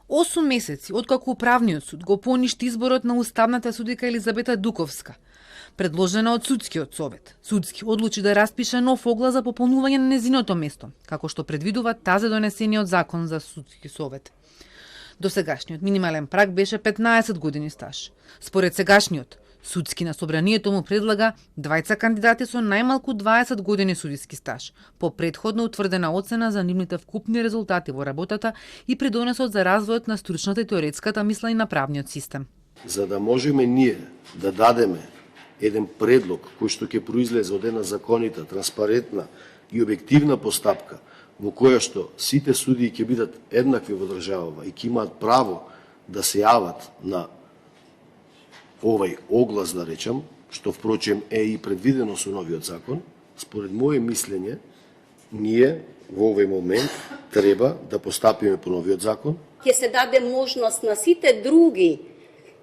8 месеци откако Управниот суд го поништи изборот на уставната судика Елизабета Дуковска, предложена од Судскиот совет. Судски одлучи да распише нов оглас за пополнување на незиното место, како што предвидува тази донесениот закон за Судски совет. Досегашниот минимален праг беше 15 години стаж. Според сегашниот, Судски на собранието му предлага двајца кандидати со најмалку 20 години судиски стаж, по претходно утврдена оцена за нивните вкупни резултати во работата и придонесот за развојот на стручната и теоретската мисла и на правниот систем. За да можеме ние да дадеме еден предлог кој што ќе произлезе од една законита, транспарентна и објективна постапка, во која што сите судии ќе бидат еднакви во државава и ќе имаат право да се јават на овај оглас, да речам, што впрочем е и предвидено со новиот закон, според моје мислење, ние во овој момент треба да постапиме по новиот закон. Ќе се даде можност на сите други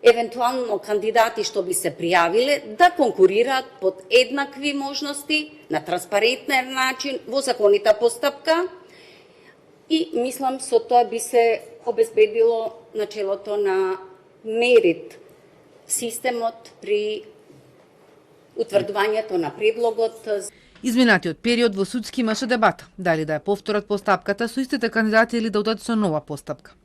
евентуално кандидати што би се пријавиле да конкурираат под еднакви можности на транспарентен начин во законита постапка и мислам со тоа би се обезбедило начелото на мерит системот при утврдувањето на предлогот. Изминатиот период во Судски имаше дебата дали да ја повторат постапката со истите кандидати или да одат со нова постапка.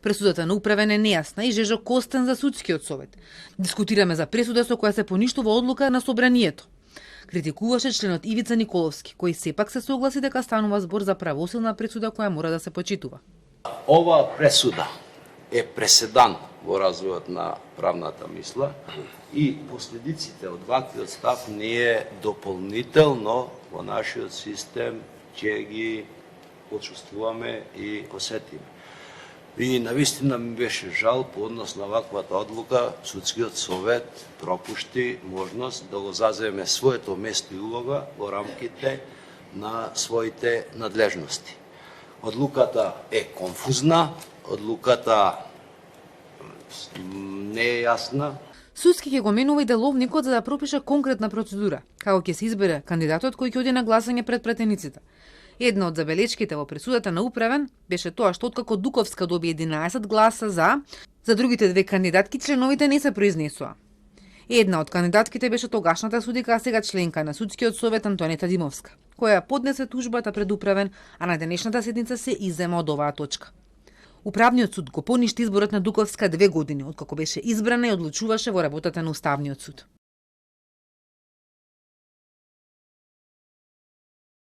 Пресудата на Управен е нејасна и Жежо Костен за Судскиот совет. Дискутираме за пресуда со која се поништува одлука на собранието. Критикуваше членот Ивица Николовски, кој сепак се согласи дека станува збор за правосилна пресуда која мора да се почитува. Ова пресуда е преседан во развојот на правната мисла и последиците од ваквиот став ние дополнително во нашиот систем ќе ги почувствуваме и осетиме. И навистина ми беше жал по однос на ваквата одлука Судскиот совет пропушти можност да го заземе своето место и улога во рамките на своите надлежности. Одлуката е конфузна, одлуката не е јасна. Судски ќе го менува и деловникот за да пропише конкретна процедура, како ќе се избере кандидатот кој ќе оди на гласање пред претениците. Една од забелешките во пресудата на Управен беше тоа што откако Дуковска доби 11 гласа за другите две кандидатки членовите не се произнесоа. Една од кандидатките беше тогашната судика, а сега членка на Судскиот совет Антонета Димовска, која поднесе тужбата пред Управен, а на денешната седница се иззема од оваа точка. Управниот суд го поништи изборот на Дуковска 2 години, откако беше избрана и одлучуваше во работата на Уставниот суд.